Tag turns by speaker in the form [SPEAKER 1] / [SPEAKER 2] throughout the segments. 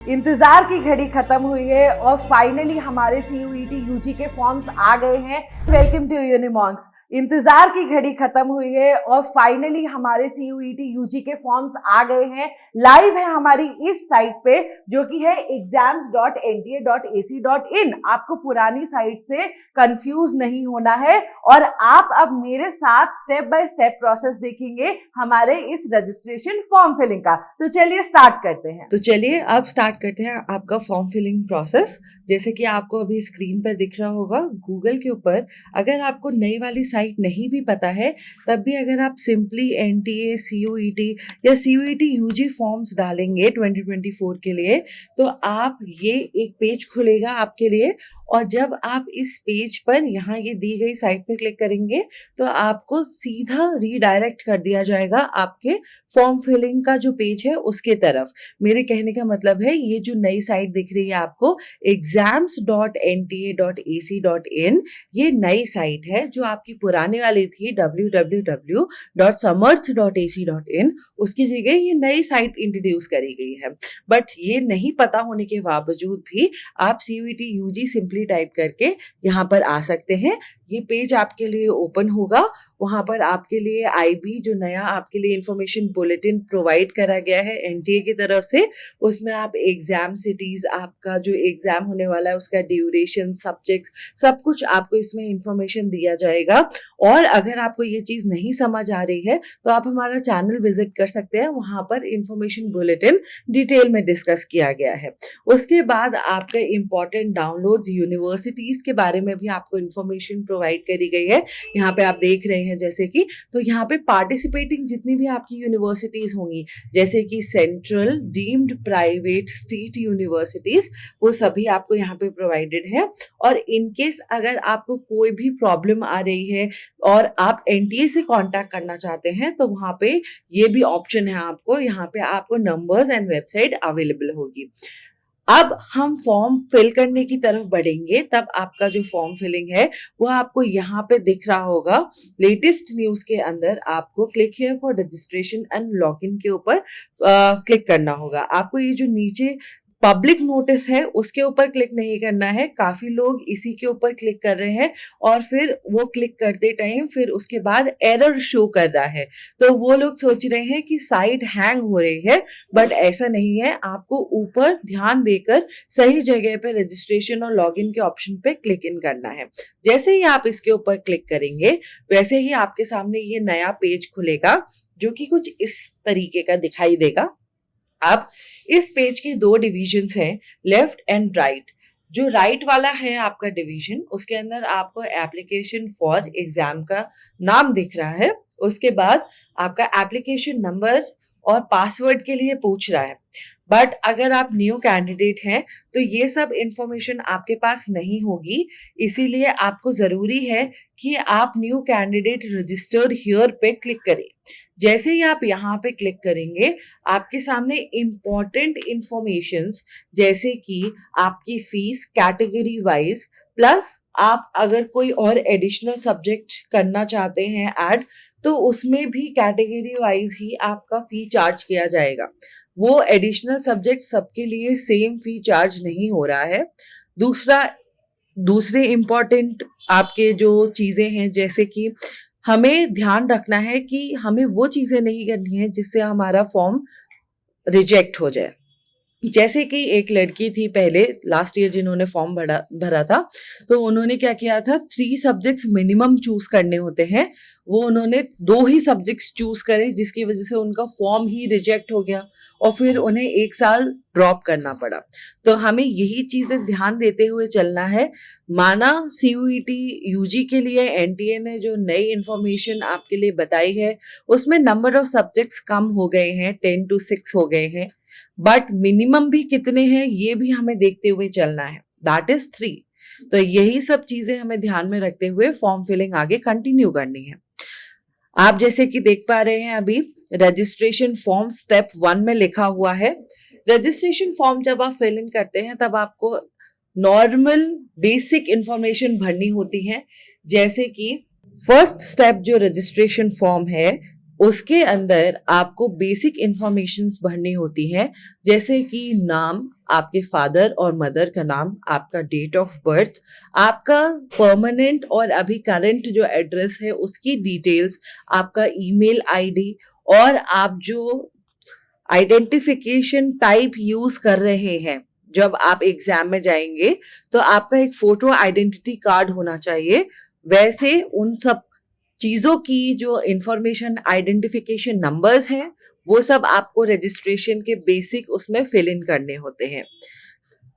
[SPEAKER 1] इंतजार की घड़ी खत्म हुई है और फाइनली हमारे CUET UG के फॉर्म्स आ गए हैं। Welcome to Unimonks. इंतजार की घड़ी खत्म हुई है और फाइनली हमारे CUET UG के फॉर्म्स आ गए हैं। लाइव है हमारी इस साइट पे जो कि है exams.nta.ac.in। आपको पुरानी साइट से कंफ्यूज नहीं होना है और आप अब मेरे साथ स्टेप बाय स्टेप प्रोसेस देखेंगे हमारे इस रजिस्ट्रेशन फॉर्म फिलिंग का। तो चलिए स्टार्ट करते हैं।
[SPEAKER 2] तो चलिए अब स्टार्ट करते हैं आपका फॉर्म फिलिंग प्रोसेस। जैसे कि आपको अभी स्क्रीन पर दिख रहा होगा गूगल के ऊपर, अगर आपको नई वाली साइट नहीं भी पता है तब भी अगर आप सिंपली NTA CUET या CUET UG फॉर्म्स डालेंगे 2024 के लिए तो आप ये एक पेज खुलेगा आपके लिए। और जब आप इस पेज पर यहाँ ये दी गई साइट पे क्लिक करेंगे तो आपको सीधा रीडायरेक्ट कर दिया जाएगा आपके फॉर्म फिलिंग का जो पेज है उसके तरफ। मेरे कहने का मतलब है ये जो नई साइट दिख रही है आपको exams.nta.ac.in, ये नई साइट है। जो आपकी पुराने वाली थी www.samarth.ac.in, उसकी जगह ये नई साइट इंट्रोड्यूस करी गई है। बट ये नहीं पता होने के बावजूद भी आप CUET UG सिंपली टाइप करके यहाँ पर आ सकते हैं। ये पेज आपके लिए ओपन होगा। वहां पर आपके लिए IB जो नया आपके लिए इंफॉर्मेशन बुलेटिन प्रोवाइड करा गया है NTA की तरफ से, उसमें आप एग्जाम सिटीज, आपका जो एग्जाम होने वाला है उसका ड्यूरेशन, सब्जेक्ट्स, सब कुछ आपको इसमें इंफॉर्मेशन दिया जाएगा। और अगर आपको ये चीज नहीं समझ आ रही है तो आप हमारा चैनल विजिट कर सकते हैं, वहां पर इंफॉर्मेशन बुलेटिन डिटेल में डिस्कस किया गया है। उसके बाद आपका इंपॉर्टेंट डाउनलोड्स, यूनिवर्सिटीज के बारे में भी आपको इंफॉर्मेशन प्रोवाइड करी गई है। यहाँ पे आप देख रहे हैं जैसे कि, तो यहाँ पे पार्टिसिपेटिंग जितनी भी आपकी यूनिवर्सिटीज होंगी जैसे कि central, deemed private, state universities, वो सभी आपको यहाँ पे प्रोवाइडेड है। और इनकेस अगर आपको कोई भी प्रॉब्लम आ रही है और आप NTA से कांटेक्ट करना चाहते हैं तो वहाँ पे ये भी ऑप्शन है आपको, यहाँ पे आपको नंबर्स एंड वेबसाइट अवेलेबल होगी। अब हम फॉर्म फिल करने की तरफ बढ़ेंगे, तब आपका जो फॉर्म फिलिंग है वो आपको यहाँ पे दिख रहा होगा। लेटेस्ट न्यूज के अंदर आपको click here for registration and login के ऊपर क्लिक करना होगा। आपको ये जो नीचे पब्लिक नोटिस है उसके ऊपर क्लिक नहीं करना है। काफी लोग इसी के ऊपर क्लिक कर रहे हैं और फिर वो क्लिक करते टाइम फिर उसके बाद एरर शो कर रहा है, तो वो लोग सोच रहे हैं कि साइट हैंग हो रही है। बट ऐसा नहीं है, आपको ऊपर ध्यान देकर सही जगह पे रजिस्ट्रेशन और लॉगिन के ऑप्शन पे क्लिक इन करना है। जैसे ही आप इसके ऊपर क्लिक करेंगे वैसे ही आपके सामने ये नया पेज खुलेगा जो कि कुछ इस तरीके का दिखाई देगा। अब इस पेज के दो डिविजन्स हैं, लेफ्ट एंड राइट। जो राइट वाला है आपका डिवीजन, उसके अंदर आपको एप्लीकेशन फॉर एग्जाम का नाम दिख रहा है। उसके बाद आपका एप्लीकेशन नंबर और पासवर्ड के लिए पूछ रहा है। बट अगर आप न्यू कैंडिडेट हैं तो ये सब इंफॉर्मेशन आपके पास नहीं होगी, इसीलिए आपको जरूरी है कि आप न्यू कैंडिडेट रजिस्टर्ड हियर पे क्लिक करें। जैसे ही आप यहाँ पे क्लिक करेंगे आपके सामने इंपॉर्टेंट इंफॉर्मेशंस जैसे कि आपकी फीस कैटेगरी वाइज, प्लस आप अगर कोई और एडिशनल सब्जेक्ट करना चाहते हैं ऐड तो उसमें भी कैटेगरी वाइज ही आपका फी चार्ज किया जाएगा। वो एडिशनल सब्जेक्ट सबके लिए सेम फी चार्ज नहीं हो रहा है। दूसरे इंपॉर्टेंट आपके जो चीजें हैं जैसे कि हमें ध्यान रखना है कि हमें वो चीजें नहीं करनी है जिससे हमारा फॉर्म रिजेक्ट हो जाए। जैसे कि एक लड़की थी पहले लास्ट ईयर जिन्होंने फॉर्म भरा था, तो उन्होंने क्या किया था, 3 सब्जेक्ट्स मिनिमम चूज करने होते हैं, वो उन्होंने 2 ही सब्जेक्ट्स चूज करे जिसकी वजह से उनका फॉर्म ही रिजेक्ट हो गया और फिर उन्हें 1 साल ड्रॉप करना पड़ा। तो हमें यही चीजें ध्यान देते हुए चलना है। माना CUET UG के लिए NTA ने जो नई इंफॉर्मेशन आपके लिए बताई है उसमें नंबर ऑफ सब्जेक्ट्स कम हो गए हैं, 10 to 6 हो गए हैं, बट मिनिमम भी कितने हैं ये भी हमें देखते हुए चलना है, दैट इज 3। तो यही सब चीजें हमें ध्यान में रखते हुए फॉर्म फिलिंग आगे कंटिन्यू करनी है। आप जैसे कि देख पा रहे हैं अभी रजिस्ट्रेशन फॉर्म स्टेप 1 में लिखा हुआ है। रजिस्ट्रेशन फॉर्म जब आप फिल इन करते हैं तब आपको नॉर्मल बेसिक इंफॉर्मेशन भरनी होती है। जैसे कि फर्स्ट स्टेप जो रजिस्ट्रेशन फॉर्म है उसके अंदर आपको बेसिक इंफॉर्मेशंस भरनी होती हैं, जैसे कि नाम, आपके फादर और मदर का नाम, आपका डेट ऑफ बर्थ, आपका परमानेंट और अभी करंट जो एड्रेस है उसकी डिटेल्स, आपका ईमेल आईडी, और आप जो आइडेंटिफिकेशन टाइप यूज कर रहे हैं जब आप एग्जाम में जाएंगे, तो आपका एक फोटो आइडेंटिटी कार्ड होना चाहिए। वैसे उन सब चीजों की जो इंफॉर्मेशन, आइडेंटिफिकेशन नंबर्स हैं, वो सब आपको रजिस्ट्रेशन के बेसिक उसमें फिल इन करने होते हैं।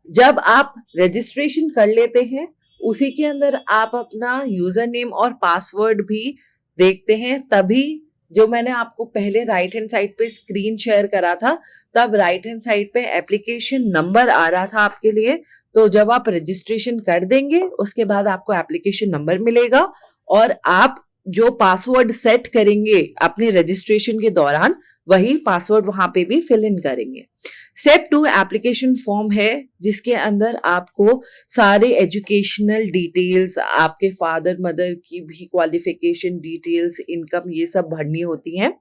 [SPEAKER 2] जब आप रजिस्ट्रेशन कर लेते हैं, उसी के अंदर आप अपना यूजर नेम और पासवर्ड भी देखते हैं। तभी जो मैंने आपको पहले राइट हैंड साइड पे स्क्रीन शेयर करा था, तब राइट हैंड साइड पे एप्लीकेशन नंबर आ रहा था आपके लिए। तो जब आप रजिस्ट्रेशन कर देंगे, उसके बाद आपको एप्लीकेशन नंबर मिलेगा और आप जो पासवर्ड सेट करेंगे अपने रजिस्ट्रेशन के दौरान, वही पासवर्ड वहां पे भी फिल इन करेंगे। स्टेप 2 एप्लीकेशन फॉर्म है, जिसके अंदर आपको सारे एजुकेशनल डिटेल्स, आपके फादर मदर की भी क्वालिफिकेशन डिटेल्स, इनकम, ये सब भरनी होती हैं।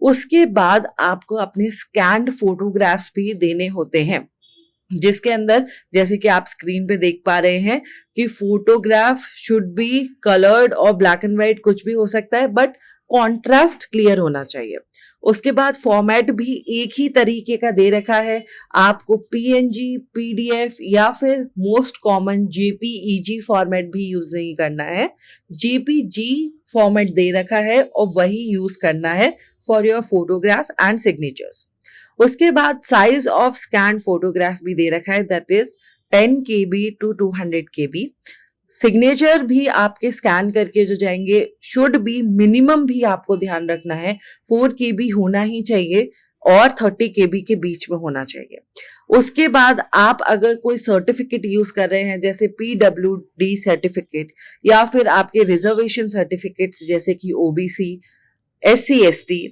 [SPEAKER 2] उसके बाद आपको अपने स्कैन्ड फोटोग्राफ्स भी देने होते हैं, जिसके अंदर जैसे कि आप स्क्रीन पे देख पा रहे हैं कि फोटोग्राफ शुड बी कलर्ड और ब्लैक एंड व्हाइट, कुछ भी हो सकता है, बट कॉन्ट्रास्ट क्लियर होना चाहिए। उसके बाद फॉर्मेट भी एक ही तरीके का दे रखा है। आपको पीएनजी, पीडीएफ या फिर मोस्ट कॉमन जेपीईजी फॉर्मेट भी यूज नहीं करना है। जेपीजी फॉर्मेट दे रखा है और वही यूज करना है for your photograph and signatures. उसके बाद साइज ऑफ स्कैन फोटोग्राफ भी दे रखा है, that is 10 KB to 200 KB। Signature भी आपके स्कैन करके जो जाएंगे शुड बी मिनिमम भी आपको ध्यान रखना है 4 KB होना ही चाहिए और 30 KB के बीच में होना चाहिए। उसके बाद आप अगर कोई सर्टिफिकेट यूज कर रहे हैं, जैसे PWD सर्टिफिकेट या फिर आपके रिजर्वेशन सर्टिफिकेट्स जैसे कि OBC, SC ST,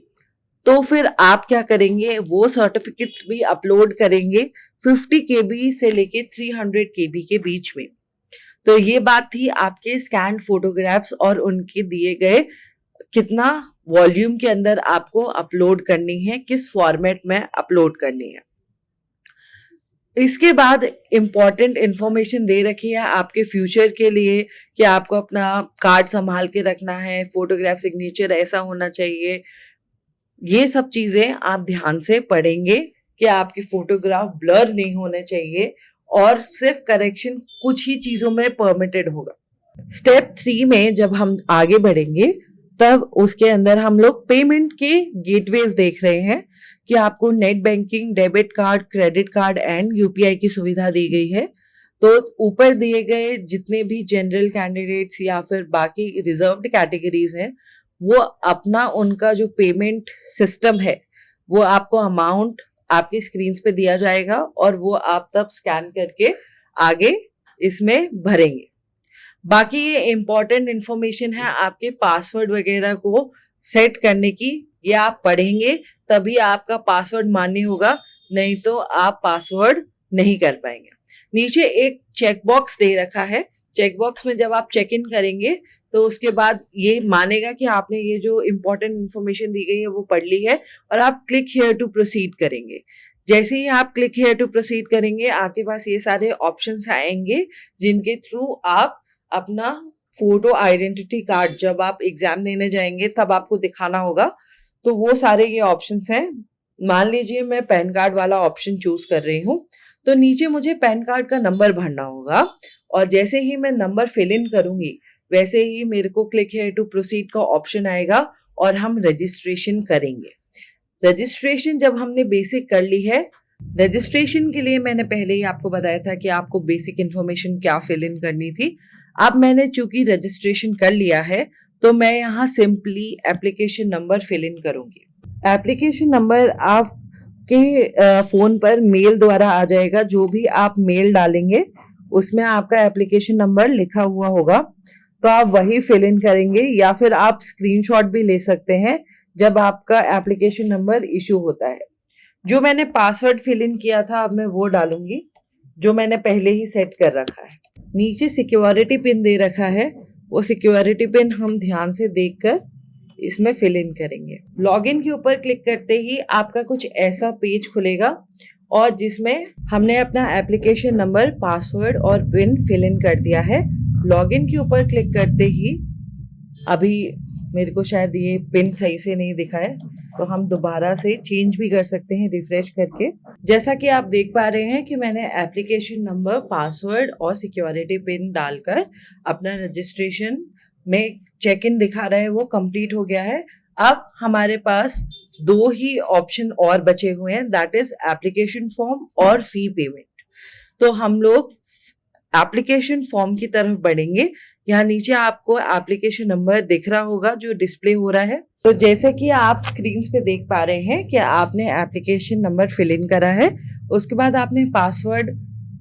[SPEAKER 2] तो फिर आप क्या करेंगे, वो सर्टिफिकेट्स भी अपलोड करेंगे 50 KB से लेके 300 KB के बीच में। तो ये बात थी आपके स्कैन फोटोग्राफ्स और उनके दिए गए कितना वॉल्यूम के अंदर आपको अपलोड करनी है, किस फॉर्मेट में अपलोड करनी है। इसके बाद इंपॉर्टेंट इंफॉर्मेशन दे रखी है आपके फ्यूचर के लिए कि आपको अपना कार्ड संभाल के रखना है, फोटोग्राफ सिग्नेचर ऐसा होना चाहिए। ये सब चीजें आप ध्यान से पढ़ेंगे कि आपकी फोटोग्राफ ब्लर नहीं होने चाहिए और सिर्फ करेक्शन कुछ ही चीजों में परमिटेड होगा। स्टेप 3 में जब हम आगे बढ़ेंगे, तब उसके अंदर हम लोग पेमेंट के गेटवेज देख रहे हैं कि आपको net banking, debit card, credit card and UPI की सुविधा दी गई है। तो ऊपर दिए गए जितने भी जनरल कैंडिडेट्स या फिर बाकी रिजर्व्ड कैटेगरीज हैं, वो अपना उनका जो पेमेंट सिस्टम है, वो आपको अमाउंट आपकी स्क्रीन पे दिया जाएगा और वो आप तब स्कैन करके आगे इसमें भरेंगे। बाकी ये इंपॉर्टेंट इंफॉर्मेशन है आपके पासवर्ड वगैरह को सेट करने की, ये आप पढ़ेंगे तभी आपका पासवर्ड मान्य होगा, नहीं तो आप पासवर्ड नहीं कर पाएंगे। नीचे एक चेक बॉक्स दे रखा है, चेक बॉक्स में जब आप चेक इन करेंगे तो उसके बाद ये मानेगा कि आपने ये जो इंपॉर्टेंट इंफॉर्मेशन दी गई है वो पढ़ ली है और आप क्लिक हियर टू प्रोसीड करेंगे। जैसे ही आप क्लिक हियर टू प्रोसीड करेंगे, आपके पास ये सारे ऑप्शंस आएंगे जिनके थ्रू आप अपना फोटो आइडेंटिटी कार्ड जब आप एग्जाम देने जाएंगे तब आपको दिखाना होगा। तो वो सारे ये ऑप्शंस हैं। मान लीजिए मैं पैन कार्ड वाला ऑप्शन चूज कर रही हूँ, तो नीचे मुझे पैन कार्ड का नंबर भरना होगा और जैसे ही मैं नंबर फिल इन करूंगी, वैसे ही मेरे को क्लिक हियर टू प्रोसीड का ऑप्शन आएगा और हम रजिस्ट्रेशन करेंगे। रजिस्ट्रेशन जब हमने बेसिक कर ली है, रजिस्ट्रेशन के लिए मैंने पहले ही आपको बताया था कि आपको बेसिक इन्फॉर्मेशन क्या फिल इन करनी थी। अब मैंने चूंकि रजिस्ट्रेशन कर लिया है, तो मैं यहाँ simply application number fill in करूंगी। एप्लीकेशन नंबर आपके फोन पर मेल द्वारा आ जाएगा। जो भी आप मेल डालेंगे उसमें आपका एप्लीकेशन नंबर लिखा हुआ होगा, तो आप वही फिल इन करेंगे या फिर आप स्क्रीनशॉट भी ले सकते हैं जब आपका एप्लीकेशन नंबर इशू होता है। जो मैंने पासवर्ड फिल इन किया था, अब मैं वो डालूंगी जो मैंने पहले ही सेट कर रखा है। नीचे सिक्योरिटी पिन दे रखा है, वो सिक्योरिटी पिन हम ध्यान से देखकर इसमें फिल इन करेंगे। लॉगिन के ऊपर क्लिक करते ही आपका कुछ ऐसा पेज खुलेगा और जिसमें हमने अपना एप्लीकेशन नंबर, पासवर्ड और पिन फिल इन कर दिया है। लॉगिन के ऊपर क्लिक करते ही अभी मेरे को शायद ये पिन सही से नहीं दिखा है, तो हम दोबारा से चेंज भी कर सकते हैं रिफ्रेश करके। जैसा कि आप देख पा रहे हैं कि मैंने एप्लीकेशन नंबर, पासवर्ड और सिक्योरिटी पिन डालकर अपना रजिस्ट्रेशन में चेक इन दिखा रहा है, वो कंप्लीट हो गया है। अब हमारे पास 2 ही ऑप्शन और बचे हुए हैं, दैट इज एप्लीकेशन फॉर्म और फी पेमेंट। तो हम लोग एप्लीकेशन फॉर्म की तरफ बढ़ेंगे। यहाँ नीचे आपको एप्लीकेशन नंबर दिख रहा होगा जो डिस्प्ले हो रहा है। तो जैसे कि आप स्क्रीन पे देख पा रहे हैं कि आपने एप्लीकेशन नंबर फिल इन करा है, उसके बाद आपने पासवर्ड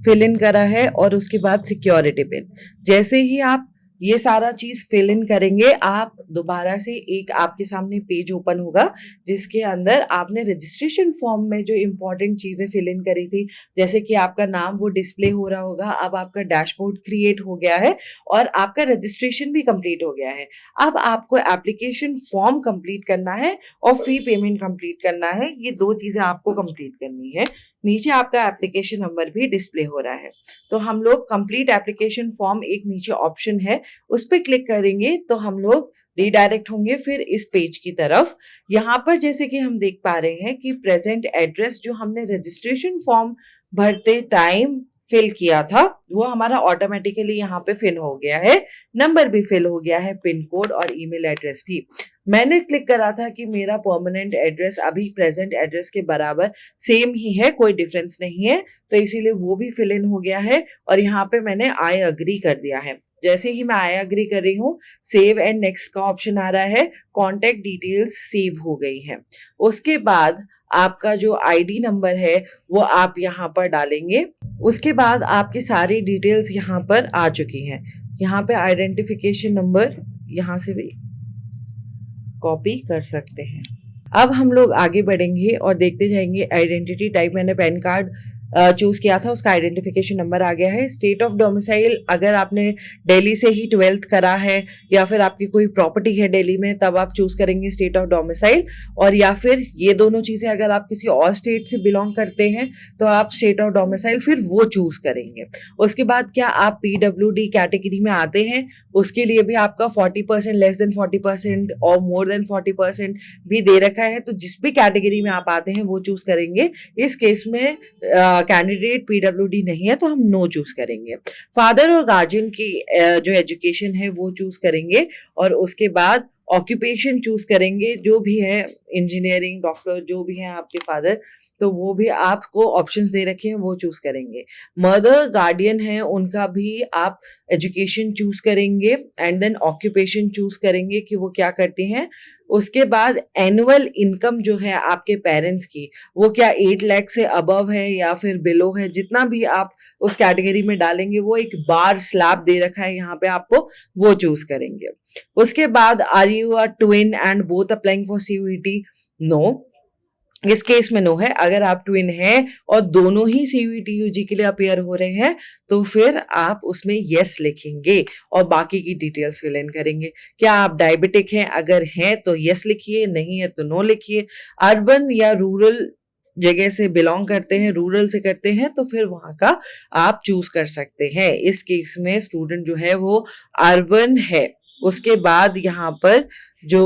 [SPEAKER 2] फिल इन करा है और उसके बाद सिक्योरिटी पिन। जैसे ही आप ये सारा चीज फिल इन करेंगे, आप दोबारा से एक आपके सामने पेज ओपन होगा जिसके अंदर आपने रजिस्ट्रेशन फॉर्म में जो इंपॉर्टेंट चीजें फिल इन करी थी, जैसे कि आपका नाम, वो डिस्प्ले हो रहा होगा। अब आपका डैशबोर्ड क्रिएट हो गया है और आपका रजिस्ट्रेशन भी कंप्लीट हो गया है। अब आपको एप्लीकेशन फॉर्म कंप्लीट करना है और फी पेमेंट कंप्लीट करना है। ये 2 चीजें आपको कंप्लीट करनी है। नीचे आपका एप्लीकेशन नंबर भी डिस्प्ले हो रहा है। तो हम लोग कंप्लीट एप्लीकेशन फॉर्म, एक नीचे ऑप्शन है, उस पर क्लिक करेंगे तो हम लोग रिडायरेक्ट होंगे फिर इस पेज की तरफ। यहाँ पर जैसे कि हम देख पा रहे हैं कि प्रेजेंट एड्रेस जो हमने रजिस्ट्रेशन फॉर्म भरते टाइम फिल किया था, वो हमारा ऑटोमेटिकली यहाँ पे फिल हो गया है। नंबर भी फिल हो गया है, पिन कोड और ईमेल एड्रेस भी। मैंने क्लिक करा था कि मेरा परमानेंट एड्रेस अभी प्रेजेंट एड्रेस के बराबर सेम ही है, कोई डिफरेंस नहीं है, तो इसीलिए वो भी फिल इन हो गया है। और यहाँ पे मैंने आई अग्री कर दिया है। जैसे ही मैं आई अग्री कर रही हूँ, सेव एंड नेक्स्ट का ऑप्शन आ रहा है, कॉन्टेक्ट डिटेल्स सेव हो गई है। उसके बाद आपका जो आईडी नंबर है वो आप यहाँ पर डालेंगे। उसके बाद आपकी सारी डिटेल्स यहाँ पर आ चुकी हैं। यहाँ पे आइडेंटिफिकेशन नंबर यहाँ से भी कॉपी कर सकते हैं। अब हम लोग आगे बढ़ेंगे और देखते जाएंगे। आइडेंटिटी टाइप मैंने पैन कार्ड चूज किया था, उसका आइडेंटिफिकेशन नंबर आ गया है। स्टेट ऑफ डोमिसाइल, अगर आपने दिल्ली से ही 12th करा है या फिर आपकी कोई प्रॉपर्टी है दिल्ली में, तब आप चूज करेंगे स्टेट ऑफ डोमिसाइल। और या फिर ये दोनों चीजें, अगर आप किसी और स्टेट से बिलोंग करते हैं तो आप स्टेट ऑफ डोमिसाइल फिर वो चूज करेंगे। उसके बाद क्या आप PWD कैटेगरी में आते हैं, उसके लिए भी आपका 40%, लेस देन 40% और मोर देन 40% भी दे रखा है। तो जिस भी कैटेगरी में आप आते हैं वो चूज करेंगे। इस केस में कैंडिडेट PWD नहीं है तो हम नो चूज करेंगे। फादर और गार्जियन की जो एजुकेशन है वो चूज करेंगे। और उसके बाद ऑक्यूपेशन चूज करेंगे, जो भी है, इंजीनियरिंग, डॉक्टर, जो भी है आपके फादर, तो वो भी आपको ऑप्शंस दे रखे हैं, वो चूज करेंगे। मदर गार्डियन है, उनका भी आप एजुकेशन चूज करेंगे एंड देन ऑक्यूपेशन चूज करेंगे कि वो क्या करती हैं। उसके बाद एनुअल इनकम जो है आपके पेरेंट्स की, वो क्या 8 लाख से अबव है या फिर बिलो है, जितना भी आप उस कैटेगरी में डालेंगे, वो एक बार स्लैब दे रखा है यहाँ पे आपको, वो चूज करेंगे। उसके बाद are you a twin and both applying for CUET? No, इस केस में नो है। अगर आप ट्विन हैं और दोनों ही CUET UG के लिए अपेयर हो रहे हैं तो फिर आप उसमें यस लिखेंगे और बाकी की डिटेल्स फिल इन करेंगे। क्या आप डायबिटिक हैं? अगर हैं तो यस लिखिए, नहीं है तो नो लिखिए। अर्बन या रूरल जगह से बिलोंग करते हैं, रूरल से करते हैं, तो फिर वहां का आप चूज कर सकते हैं। इस केस में स्टूडेंट जो है वो अर्बन है। उसके बाद यहाँ पर जो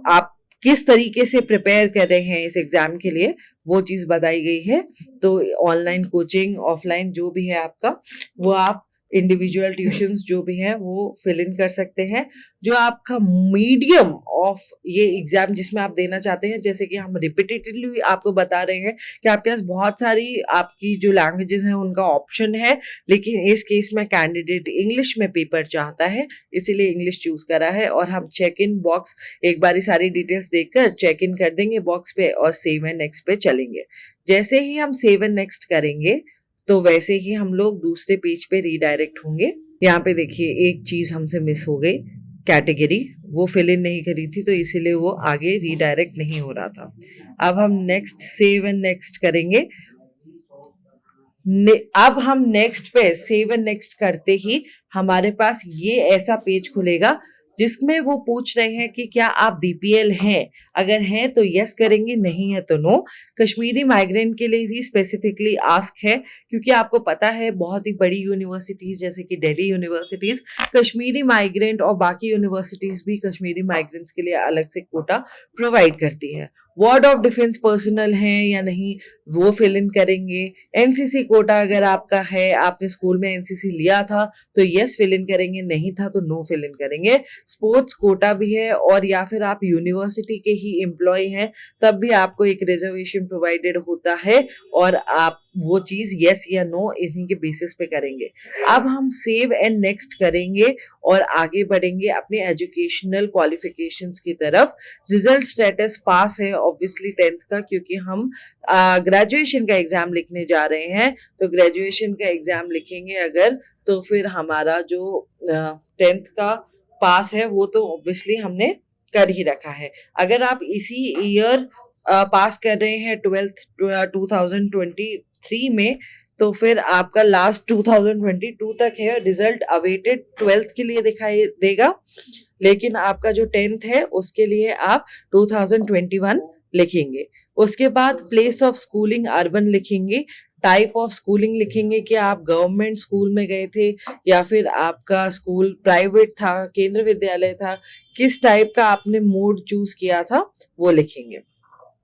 [SPEAKER 2] आप किस तरीके से प्रिपेयर कर रहे हैं इस एग्जाम के लिए, वो चीज बताई गई है। तो ऑनलाइन कोचिंग, ऑफलाइन जो भी है आपका, वो आप इंडिविजुअल ट्यूशंस जो भी हैं वो फिल इन कर सकते हैं। जो आपका मीडियम ऑफ ये एग्जाम जिसमें आप देना चाहते हैं, जैसे कि हम रिपीटेटिवली आपको बता रहे हैं कि आपके पास बहुत सारी आपकी जो लैंग्वेजेस हैं उनका ऑप्शन है, लेकिन इस केस में कैंडिडेट इंग्लिश में पेपर चाहता है, इसीलिए इंग्लिश चूज करा है। और हम चेक इन बॉक्स एक बारी सारी डिटेल्स देखकर चेक इन कर देंगे बॉक्स पे और सेव एंड नेक्स्ट पे चलेंगे। जैसे ही हम सेव एंड नेक्स्ट करेंगे तो वैसे ही हम लोग दूसरे पेज पे रीडायरेक्ट होंगे। यहाँ पे देखिए एक चीज हमसे मिस हो गई, कैटेगरी वो फिल इन नहीं करी थी, तो इसीलिए वो आगे रीडायरेक्ट नहीं हो रहा था। अब हम नेक्स्ट, सेव एंड नेक्स्ट करेंगे। अब हम नेक्स्ट पे सेव एंड नेक्स्ट करते ही हमारे पास ये ऐसा पेज खुलेगा जिसमें वो पूछ रहे हैं कि क्या आप बीपीएल हैं, अगर हैं तो यस करेंगे, नहीं है तो नो। कश्मीरी माइग्रेंट के लिए भी स्पेसिफिकली आस्क है, क्योंकि आपको पता है बहुत ही बड़ी यूनिवर्सिटीज जैसे कि दिल्ली यूनिवर्सिटीज कश्मीरी माइग्रेंट और बाकी यूनिवर्सिटीज भी कश्मीरी माइग्रेंट्स के लिए अलग से कोटा प्रोवाइड करती है। वार्ड ऑफ डिफेंस पर्सनल हैं या नहीं वो फिल इन करेंगे। एनसीसी कोटा अगर आपका है, आपने स्कूल में एनसीसी लिया था तो यस फिल इन करेंगे, नहीं था तो नो फिल इन करेंगे। स्पोर्ट्स कोटा भी है, और या फिर आप यूनिवर्सिटी के ही एम्प्लॉय हैं तब भी आपको एक रिजर्वेशन प्रोवाइडेड होता है, और आप वो चीज यस या नो इन्हीं के बेसिस पे करेंगे। अब हम सेव एंड नेक्स्ट करेंगे और आगे बढ़ेंगे अपने एजुकेशनल क्वालिफिकेशंस की तरफ। रिजल्ट स्टेटस पास है ऑब्वियसली 10th का, क्योंकि हम ग्रेजुएशन का एग्जाम लिखने जा रहे हैं, तो ग्रेजुएशन का एग्जाम लिखेंगे अगर, तो फिर हमारा जो 10th का पास है वो तो ऑब्वियसली हमने कर ही रखा है। अगर आप इसी ईयर पास कर रहे हैं 12th 2023 में, तो फिर आपका लास्ट 2022 तक है, रिजल्ट अवेटेड 12th के लिए दिखाई देगा, लेकिन आपका जो 10th है उसके लिए आप 2021 लिखेंगे। उसके बाद प्लेस ऑफ स्कूलिंग अर्बन लिखेंगे, टाइप ऑफ स्कूलिंग लिखेंगे कि आप गवर्नमेंट स्कूल में गए थे या फिर आपका स्कूल प्राइवेट था, केंद्र विद्यालय था, किस टाइप का आपने मोड चूज किया था वो लिखेंगे।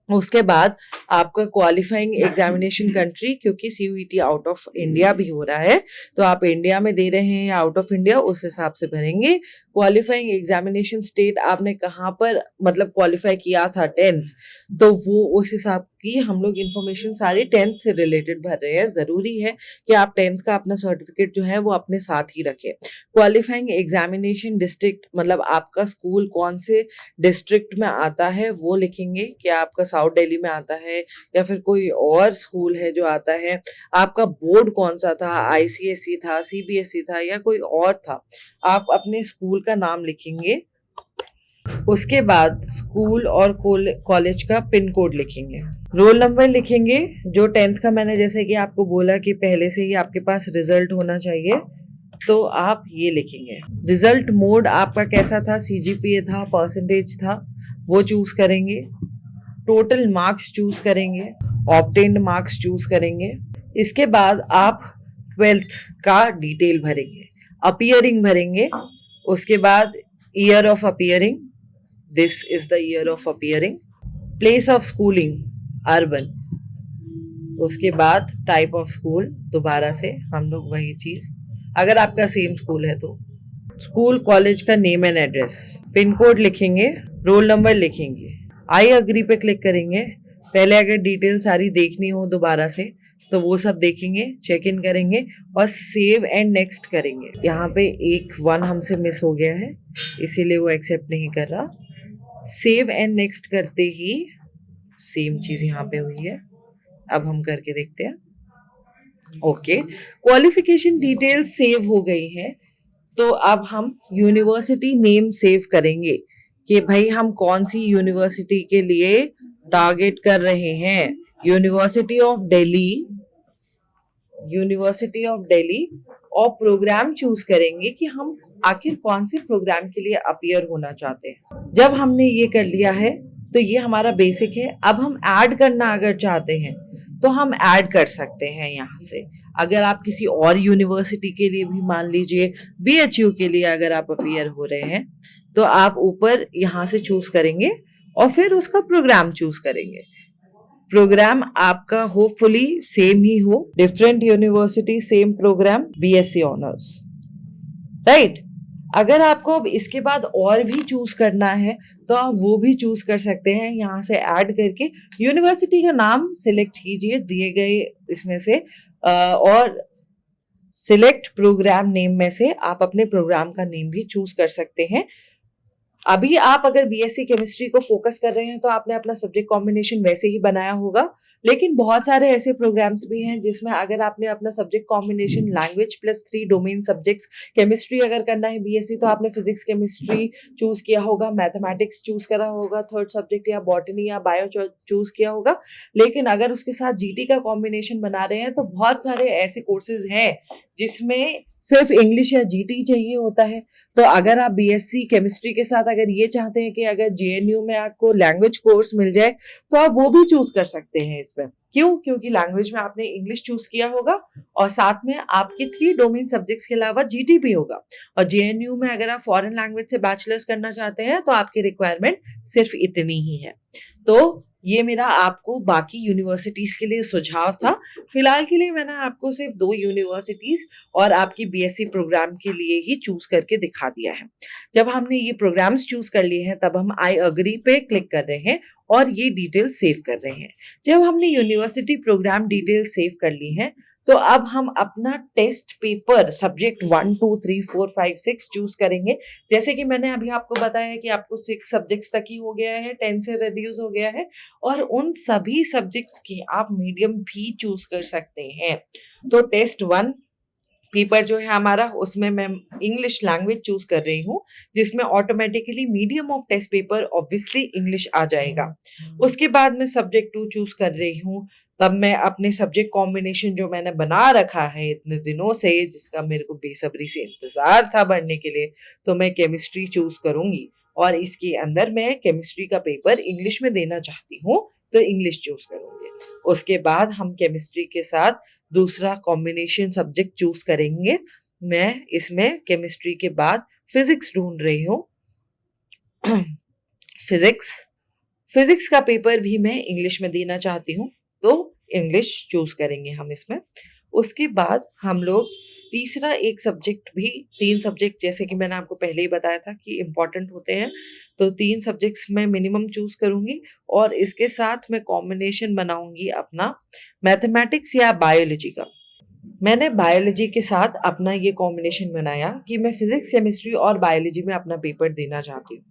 [SPEAKER 2] उसके बाद आपका क्वालिफाइंग एग्जामिनेशन कंट्री, क्योंकि सीयूईटी आउट ऑफ इंडिया भी हो रहा है, तो आप इंडिया में दे रहे हैं या आउट ऑफ इंडिया उस हिसाब से भरेंगे। क्वालिफाइंग एग्जामिनेशन स्टेट आपने कहाँ पर मतलब क्वालिफाई किया था 10th, तो वो उस हिसाब की हम लोग इन्फॉर्मेशन सारी 10th से रिलेटेड भर रहे हैं। जरूरी है कि आप 10th का अपना सर्टिफिकेट जो है वो अपने साथ ही रखें। क्वालिफाइंग एग्जामिनेशन डिस्ट्रिक्ट मतलब आपका स्कूल कौन से डिस्ट्रिक्ट में आता है वो लिखेंगे, कि आपका साउथ दिल्ली में आता है या फिर कोई और स्कूल है जो आता है। आपका बोर्ड कौन सा था, आईसीएसई था, सीबीएसई था या कोई और था, आप अपने स्कूल का नाम लिखेंगे। उसके बाद स्कूल और कॉलेज का पिन कोड लिखेंगे। रोल नंबर लिखेंगे, जो 10th का मैंने जैसे कि आपको बोला कि पहले से ही आपके पास रिजल्ट होना चाहिए, तो आप ये लिखेंगे। रिजल्ट मोड आपका कैसा था, सीजीपीए था, परसेंटेज था, वो चूज करेंगे। टोटल मार्क्स चूज करेंगे, ऑब्टेन्ड मार्क्स चूज करेंगे। इसके बाद आप 12th का डिटेल भरेंगे, अपीयरिंग भरेंगे। उसके बाद year of appearing, this is the year of appearing. Place of schooling urban. उसके बाद टाइप ऑफ स्कूल, दोबारा से हम लोग वही चीज, अगर आपका सेम स्कूल है तो स्कूल कॉलेज का name and address, pin code लिखेंगे, रोल नंबर लिखेंगे, आई अग्री पे क्लिक करेंगे। पहले अगर डिटेल सारी देखनी हो दोबारा से तो वो सब देखेंगे, चेक इन करेंगे और सेव एंड नेक्स्ट करेंगे। यहाँ पे एक 1 हमसे मिस हो गया है इसीलिए वो एक्सेप्ट नहीं कर रहा। सेव एंड नेक्स्ट करते ही सेम चीज यहाँ पे हुई है, अब हम करके देखते हैं। ओके, क्वालिफिकेशन डिटेल सेव हो गई है, तो अब हम यूनिवर्सिटी नेम सेव करेंगे कि भाई हम कौन सी यूनिवर्सिटी के लिए टारगेट कर रहे हैं। University of Delhi, university of Delhi, और प्रोग्राम चूज करेंगे कि हम आखिर कौन से प्रोग्राम के लिए अपीयर होना चाहते हैं। जब हमने ये कर लिया है तो ये हमारा बेसिक है। अब हम ऐड करना अगर चाहते हैं तो हम ऐड कर सकते हैं यहाँ से। अगर आप किसी और यूनिवर्सिटी के लिए भी, मान लीजिए बीएचयू के लिए अगर आप अपीयर हो रहे हैं, तो आप ऊपर यहाँ से चूज करेंगे और फिर उसका प्रोग्राम चूज करेंगे। प्रोग्राम आपका होपफुली सेम ही हो, different university same programme, BSc honours, right. अगर आपको अब इसके बाद और भी चूज करना है तो आप वो भी चूज कर सकते हैं। यहाँ से ऐड करके यूनिवर्सिटी का नाम सिलेक्ट कीजिए दिए गए इसमें से, और सिलेक्ट प्रोग्राम नेम में से आप अपने प्रोग्राम का नेम भी चूज कर सकते हैं। अभी आप अगर बीएससी केमिस्ट्री को फोकस कर रहे हैं तो आपने अपना सब्जेक्ट कॉम्बिनेशन वैसे ही बनाया होगा, लेकिन बहुत सारे ऐसे प्रोग्राम्स भी हैं जिसमें अगर आपने अपना subject combination language plus 3 domain subjects, chemistry अगर करना है बीएससी तो आपने फिजिक्स केमिस्ट्री चूज किया होगा, मैथमेटिक्स चूज करा होगा, थर्ड सब्जेक्ट या बॉटनी या बायो चूज किया होगा। लेकिन अगर उसके साथ जीटी का कॉम्बिनेशन बना रहे हैं तो बहुत सारे ऐसे कोर्सेज हैं जिसमें सिर्फ इंग्लिश या जीटी चाहिए होता है। तो अगर आप बीएससी केमिस्ट्री के साथ अगर ये चाहते हैं कि अगर जेएनयू में आपको लैंग्वेज कोर्स मिल जाए तो आप वो भी चूज कर सकते हैं इसमें। क्यों? क्योंकि लैंग्वेज में आपने इंग्लिश चूज किया होगा और साथ में आपके 3 डोमेन सब्जेक्ट्स के अलावा जीटी भी होगा। और जेएनयू में अगर आप फॉरेन लैंग्वेज से बैचलर्स करना चाहते हैं तो आपकी रिक्वायरमेंट सिर्फ इतनी ही है। तो ये मेरा आपको बाकी यूनिवर्सिटीज के लिए सुझाव था। फिलहाल के लिए मैंने आपको सिर्फ 2 यूनिवर्सिटीज और आपकी बीएससी प्रोग्राम के लिए ही चूज करके दिखा दिया है। जब हमने ये प्रोग्राम्स चूज कर लिए हैं तब हम आई अग्री पे क्लिक कर रहे हैं और ये डिटेल सेव कर रहे हैं। जब हमने यूनिवर्सिटी प्रोग्राम डिटेल सेव कर ली है तो अब हम अपना टेस्ट पेपर सब्जेक्ट 1, 2, 3, 4, 5, 6 चूज करेंगे। जैसे कि मैंने अभी आपको बताया कि आपको 6 सब्जेक्ट्स तक ही हो गया है, 10 से रिड्यूस हो गया है और उन सभी सब्जेक्ट्स की आप मीडियम भी चूज कर सकते हैं। तो टेस्ट 1 पेपर जो है हमारा उसमें मैं इंग्लिश लैंग्वेज चूज कर रही हूँ, जिसमें automatically medium of test paper obviously English आ जाएगा। उसके बाद मैं सब्जेक्ट 2 चूज कर रही हूँ। तब मैं अपने सब्जेक्ट कॉम्बिनेशन जो मैंने बना रखा है इतने दिनों से, जिसका मेरे को बेसब्री से इंतजार था बढ़ने के लिए, तो मैं केमिस्ट्री चूज करूंगी और इसके अंदर मैं केमिस्ट्री का पेपर इंग्लिश में देना चाहती हूँ तो इंग्लिश चूज करूंगी। उसके बाद हम केमिस्ट्री के साथ दूसरा कॉम्बिनेशन सब्जेक्ट चूज करेंगे। मैं इसमें केमिस्ट्री के बाद फिजिक्स ढूंढ रही हूँ। फिजिक्स का पेपर भी मैं इंग्लिश में देना चाहती हूँ तो इंग्लिश चूज करेंगे हम इसमें। उसके बाद हम लोग तीसरा एक सब्जेक्ट भी, 3 सब्जेक्ट जैसे कि मैंने आपको पहले ही बताया था कि इम्पॉर्टेंट होते हैं, तो 3 सब्जेक्ट्स मैं मिनिमम चूज करूंगी और इसके साथ मैं कॉम्बिनेशन बनाऊंगी अपना मैथमेटिक्स या बायोलॉजी का। मैंने बायोलॉजी के साथ अपना ये कॉम्बिनेशन बनाया कि मैं फिजिक्स, केमिस्ट्री और बायोलॉजी में अपना पेपर देना चाहती हूँ।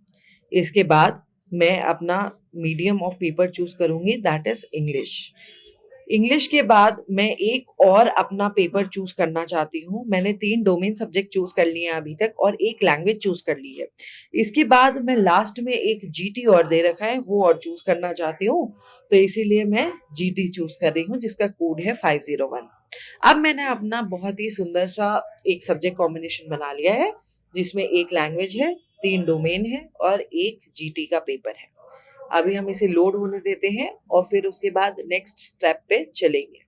[SPEAKER 2] इसके बाद मैं अपना मीडियम ऑफ पेपर चूज करूंगी, दैट इज इंग्लिश। इंग्लिश के बाद मैं एक और अपना पेपर चूज करना चाहती हूँ। मैंने 3 डोमेन सब्जेक्ट चूज कर लिए हैं अभी तक और एक लैंग्वेज चूज कर ली है। इसके बाद मैं लास्ट में एक जीटी और दे रखा है, वो और चूज करना चाहती हूँ, तो इसीलिए मैं जीटी चूज कर रही हूँ जिसका कोड है 501। अब मैंने अपना बहुत ही सुंदर सा एक सब्जेक्ट कॉम्बिनेशन बना लिया है जिसमें एक लैंग्वेज है, 3 डोमेन है और एक जीटी का पेपर है। अभी हम इसे लोड होने देते हैं और फिर उसके बाद नेक्स्ट स्टेप पे चलेंगे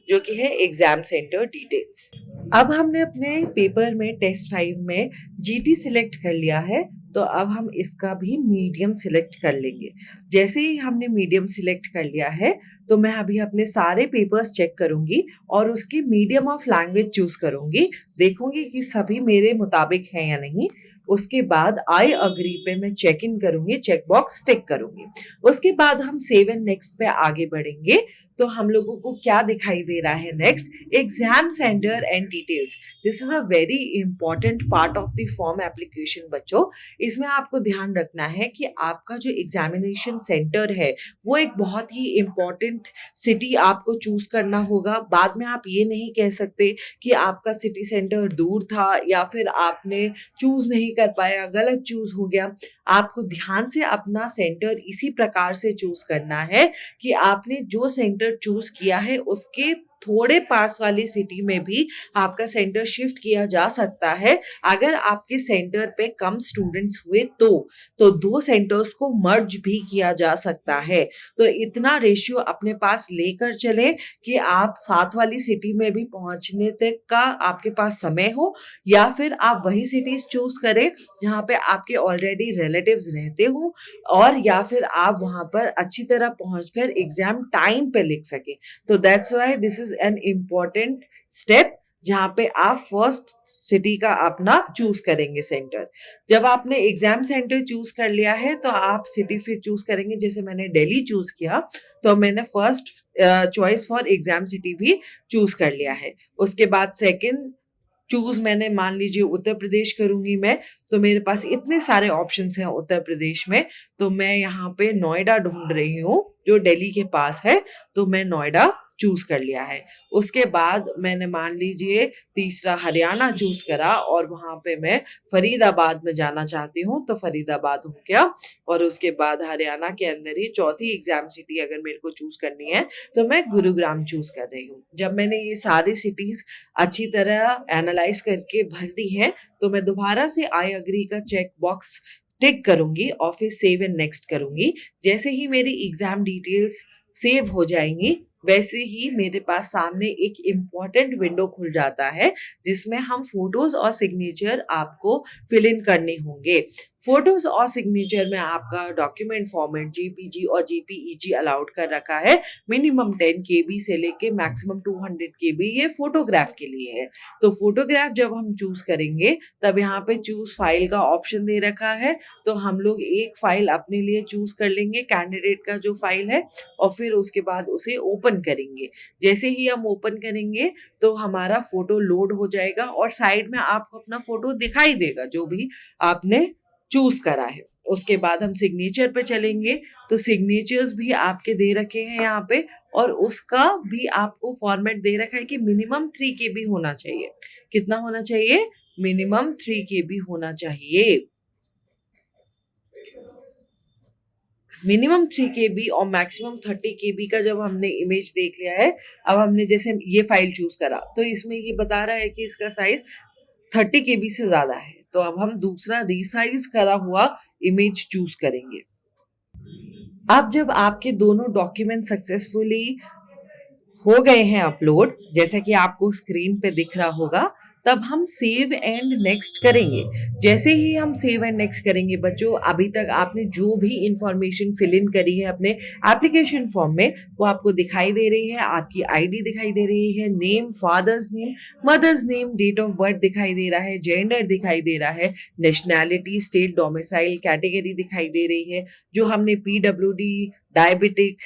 [SPEAKER 2] जो कि है एग्जाम सेंटर डिटेल्स। अब हमने अपने पेपर में टेस्ट 5 में जीटी सिलेक्ट कर लिया है तो अब हम इसका भी मीडियम सिलेक्ट कर लेंगे। जैसे ही हमने मीडियम सिलेक्ट कर लिया है तो मैं अभी अपने सारे पेपर्स चेक करूंगी और उसकी मीडियम ऑफ लैंग्वेज चूज करूंगी, देखूंगी कि सभी मेरे मुताबिक हैं या नहीं। उसके बाद आई अग्री पे मैं चेक इन करूंगी, चेक बॉक्स टिक करूंगी। उसके बाद हम सेव एंड नेक्स्ट पे आगे बढ़ेंगे तो हम लोगों को क्या दिखाई दे रहा है next, exam centre and details. This is a very important part of the form application बच्चों। इसमें आपको ध्यान रखना है कि आपका जो एग्जामिनेशन सेंटर है वो एक बहुत ही इंपॉर्टेंट सिटी आपको चूज करना होगा। बाद में आप ये नहीं कह सकते कि आपका सिटी सेंटर दूर था या फिर आपने चूज नहीं कर पाया, गलत चूज हो गया। आपको ध्यान से अपना सेंटर इसी प्रकार से चूज करना है कि आपने जो सेंटर चूज किया है उसके थोड़े पास वाली सिटी में भी आपका सेंटर शिफ्ट किया जा सकता है। अगर आपके सेंटर पे कम स्टूडेंट्स हुए तो 2 सेंटर्स को मर्ज भी किया जा सकता है। तो इतना रेशियो अपने पास लेकर चले कि आप साथ वाली सिटी में भी पहुंचने तक का आपके पास समय हो, या फिर आप वही सिटीज चूज करें जहाँ पे आपके ऑलरेडी रिलेटिव्स रहते हो, और या फिर आप वहां पर अच्छी तरह पहुंचकर एग्जाम टाइम पे लिख सके। तो that's why this is an important step जहां पे आप फर्स्ट सिटी का अपना चूज करेंगे सेंटर। जब आपने एग्जाम सेंटर चूज कर लिया है तो आप सिटी फिर चूज करेंगे। जैसे मैंने दिल्ली चूज किया तो मैंने first choice for exam city भी चूज कर लिया है। उसके बाद सेकंड चूज मैंने मान लीजिए उत्तर प्रदेश करूंगी मैं, तो मेरे पास इतने सारे ऑप्शंस हैं उत्तर प्रदेश में, तो मैं यहाँ पे नोएडा ढूंढ रही हूँ जो दिल्ली के पास है, तो मैं नोएडा चूज कर लिया है। उसके बाद मैंने मान लीजिए तीसरा हरियाणा चूज करा और वहां पे मैं फरीदाबाद में जाना चाहती हूँ, तो फरीदाबाद हो गया। और उसके बाद हरियाणा के अंदर ही चौथी एग्जाम सिटी अगर मेरे को चूज करनी है तो मैं गुरुग्राम चूज कर रही हूँ। जब मैंने ये सारी सिटीज अच्छी तरह एनालाइज करके भर दी है तो मैं दोबारा से आई एग्री का चेक बॉक्स टिक करूंगी और फिर सेव एंड नेक्स्ट करूंगी। जैसे ही मेरी एग्जाम डिटेल्स सेव हो जाएंगी वैसे ही मेरे पास सामने एक इम्पॉर्टेंट विंडो खुल जाता है जिसमें हम फोटोज और सिग्नेचर आपको फिल इन करने होंगे। फोटोज और सिग्नेचर में आपका डॉक्यूमेंट फॉर्मेट जेपीजी और जेपीईजी अलाउड कर रखा है। मिनिमम 10 KB से लेके मैक्सिमम 200 KB ये फोटोग्राफ के लिए है। तो फोटोग्राफ जब हम चूज करेंगे तब यहाँ पे चूज फाइल का ऑप्शन दे रखा है, तो हम लोग एक फाइल अपने लिए चूज कर लेंगे कैंडिडेट का जो फाइल है और फिर उसके बाद उसे ओपन करेंगे। जैसे ही हम ओपन करेंगे तो हमारा फोटो लोड हो जाएगा और साइड में आपको अपना फोटो दिखाई देगा जो भी आपने चूज करा है। उसके बाद हम सिग्नेचर पे चलेंगे तो सिग्नेचर्स भी आपके दे रखे हैं यहाँ पे और उसका भी आपको फॉर्मेट दे रखा है कि मिनिमम 3 KB होना चाहिए। कितना होना चाहिए? मिनिमम 3 KB होना चाहिए। मिनिमम 3 KB और मैक्सिमम 30 KB का जब हमने इमेज देख लिया है, अब हमने जैसे ये फाइल चूज करा तो इसमें ये बता रहा है कि इसका साइज 30 KB से ज्यादा है, तो अब हम दूसरा रिसाइज करा हुआ इमेज चूज करेंगे। अब जब आपके दोनों डॉक्यूमेंट सक्सेसफुली हो गए हैं अपलोड, जैसा कि आपको स्क्रीन पे दिख रहा होगा, तब हम सेव एंड नेक्स्ट करेंगे। जैसे ही हम सेव एंड नेक्स्ट करेंगे बच्चों, अभी तक आपने जो भी इंफॉर्मेशन फिल इन करी है अपने एप्लीकेशन फॉर्म में वो आपको दिखाई दे रही है। आपकी आईडी दिखाई दे रही है, name, father's name, mother's name, date of birth दिखाई दे रहा है, जेंडर दिखाई दे रहा है, नेशनैलिटी, स्टेट, डोमिसाइल, कैटेगरी दिखाई दे रही है। जो हमने PWD, डायबिटिक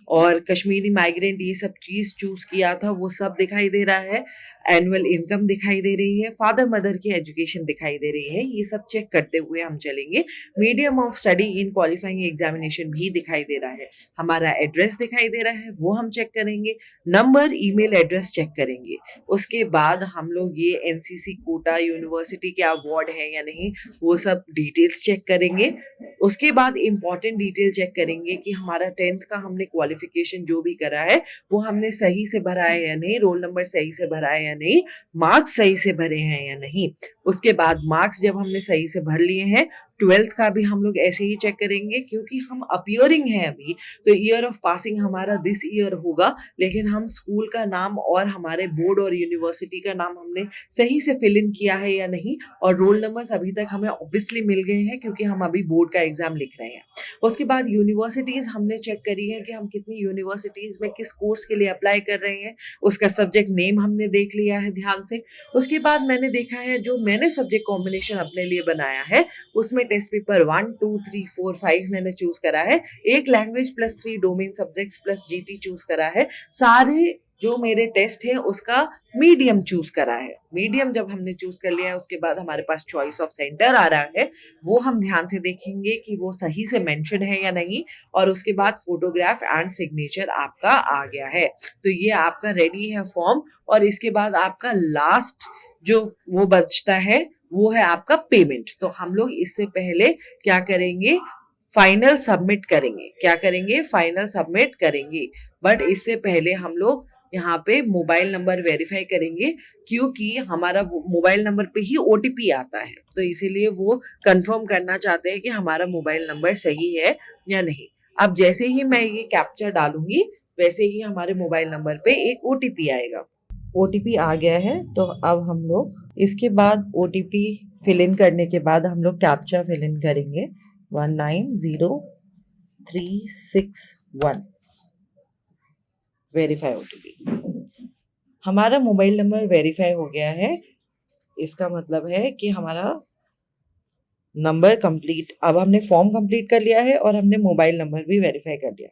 [SPEAKER 2] और कश्मीरी माइग्रेंट ये सब चीज चूज किया था वो सब दिखाई दे रहा है। एनुअल इनकम दिखाई दे रही है, फादर मदर की एजुकेशन दिखाई दे रही है। ये सब चेक करते हुए हम चलेंगे। Medium of study in qualifying examination भी दिखाई दे रहा है। हमारा एड्रेस दिखाई दे रहा है, वो हम चेक करेंगे। नंबर, ईमेल एड्रेस चेक करेंगे। उसके बाद हम लोग ये NCC कोटा यूनिवर्सिटी के अवार्ड है या नहीं वो सब डिटेल्स चेक करेंगे। उसके बाद इंपॉर्टेंट डिटेल चेक करेंगे कि हमारा 10th का हमने क्वालिफिकेशन जो भी करा है वो हमने सही से भरा है या नहीं, रोल नंबर सही से भरा है या नहीं, मार्क्स सही से भरे हैं या नहीं। उसके बाद मार्क्स जब हमने सही से भर लिए हैं, 12th का भी हम लोग ऐसे ही चेक करेंगे क्योंकि हम अपीयरिंग हैं अभी, तो ईयर ऑफ पासिंग हमारा दिस ईयर होगा, लेकिन हम स्कूल का नाम और हमारे बोर्ड और यूनिवर्सिटी का नाम हमने सही से फिल इन किया है या नहीं, और रोल नंबर्स अभी तक हमें ऑब्वियसली मिल गए हैं क्योंकि हम अभी बोर्ड का एग्जाम लिख रहे हैं। उसके बाद यूनिवर्सिटीज हमने चेक करी है कि हम कितनी यूनिवर्सिटीज में किस कोर्स के लिए अप्लाई कर रहे हैं, उसका सब्जेक्ट नेम हमने देख लिया है ध्यान से। उसके बाद मैंने देखा है जो मैंने सब्जेक्ट कॉम्बिनेशन अपने लिए बनाया है उसमें टेस्ट पेपर 1, 2, 3, 4, 5 मैंने चूज करा है। एक language plus 3 domain subjects plus GT choose करा है। सारे जो मेरे टेस्ट है उसका मीडियम चूज करा है। मीडियम जब हमने चूज कर लिया है उसके बाद हमारे पास चॉइस ऑफ सेंटर आ रहा है, वो हम ध्यान से देखेंगे कि वो सही से मेंशन है या नहीं, और उसके बाद फोटोग्राफ एंड सिग्नेचर आपका आ गया है। तो ये आपका रेडी है फॉर्म, और इसके बाद आपका लास्ट जो वो बचता है वो है आपका पेमेंट। तो हम लोग इससे पहले क्या करेंगे, फाइनल सबमिट करेंगे। क्या करेंगे? फाइनल सबमिट करेंगे। बट इससे पहले हम लोग यहाँ पे मोबाइल नंबर वेरीफाई करेंगे क्योंकि हमारा मोबाइल नंबर पे ही OTP आता है, तो इसीलिए वो कंफर्म करना चाहते हैं कि हमारा मोबाइल नंबर सही है या नहीं। अब जैसे ही मैं ये कैप्चा डालूंगी वैसे ही हमारे मोबाइल नंबर पे एक OTP आएगा। OTP आ गया है, तो अब हम लोग इसके बाद OTP फिल इन करने के बाद हम लोग कैप्चा फिल इन करेंगे 190,361 वेरीफाई OTP। हमारा मोबाइल नंबर वेरीफाई हो गया है, इसका मतलब है कि हमारा नंबर कंप्लीट, अब हमने फॉर्म कंप्लीट कर लिया है और हमने मोबाइल नंबर भी वेरीफाई कर लिया।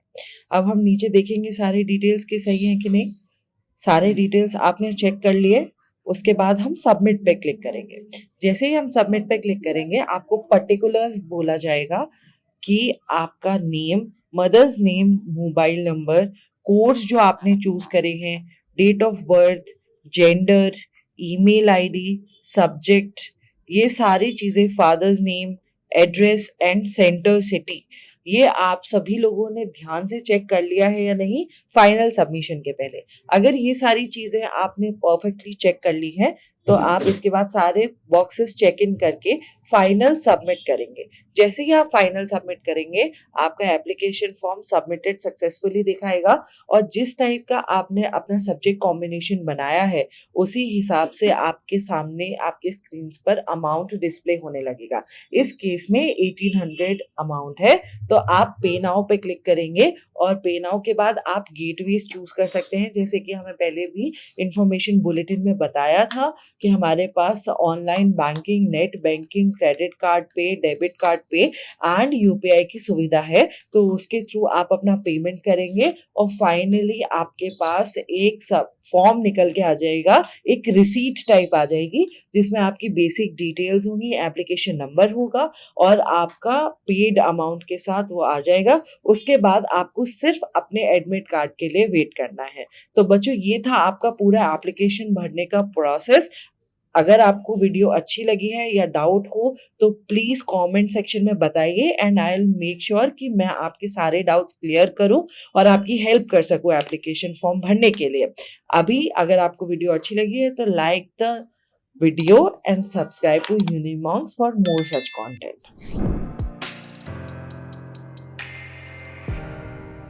[SPEAKER 2] अब हम नीचे देखेंगे सारे डिटेल्स के सही हैं कि नहीं। सारे डिटेल्स आपने चेक कर लिए, उसके बाद हम सबमिट पे क्लिक करेंगे। जैसे ही हम सबमिट पे क्लिक करेंगे आपको पर्टिकुलर्स बोला जाएगा कि आपका name, mother's name, mobile number, course जो आपने चूज करे हैं, date of birth, gender, email ID, subject, ये सारी चीजें, father's name, address and centre city, ये आप सभी लोगों ने ध्यान से चेक कर लिया है या नहीं फाइनल सबमिशन के पहले। अगर ये सारी चीजें आपने परफेक्टली चेक कर ली हैं तो आप इसके बाद सारे बॉक्सेस चेक इन करके फाइनल सबमिट करेंगे। जैसे ही आप फाइनल सबमिट करेंगे आपका एप्लीकेशन फॉर्म सबमिटेड सक्सेसफुली दिखाएगा और जिस टाइप का आपने अपना सब्जेक्ट कॉम्बिनेशन बनाया है उसी हिसाब से आपके सामने आपके स्क्रीन पर अमाउंट डिस्प्ले होने लगेगा। इस केस में 1800 अमाउंट है, तो आप पे नाउ पे क्लिक करेंगे और पे नाउ के बाद आप गेटवेज चूज कर सकते हैं। जैसे कि हमें पहले भी इंफॉर्मेशन बुलेटिन में बताया था कि हमारे पास online banking, net banking, credit card pay, debit card pay and UPI की सुविधा है, तो उसके थ्रू आप अपना पेमेंट करेंगे और फाइनली आपके पास एक सब फॉर्म निकल के आ जाएगा, एक रिसीट टाइप आ जाएगी जिसमें आपकी बेसिक डिटेल्स होंगी, एप्लीकेशन नंबर होगा और आपका पेड अमाउंट के साथ वो आ जाएगा। उसके बाद आपको सिर्फ अपने एडमिट कार्ड के लिए वेट करना है। तो बच्चों, ये था आपका पूरा एप्लीकेशन भरने का प्रोसेस। अगर आपको वीडियो अच्छी लगी है या डाउट हो तो प्लीज कमेंट सेक्शन में बताइए and I will make sure कि मैं आपके सारे डाउट्स क्लियर करूं और आपकी हेल्प कर सकूं एप्लीकेशन फॉर्म भरने के लिए। अभी अगर आपको वीडियो अच्छी लगी है तो like the video and subscribe to Unimonks for more such content.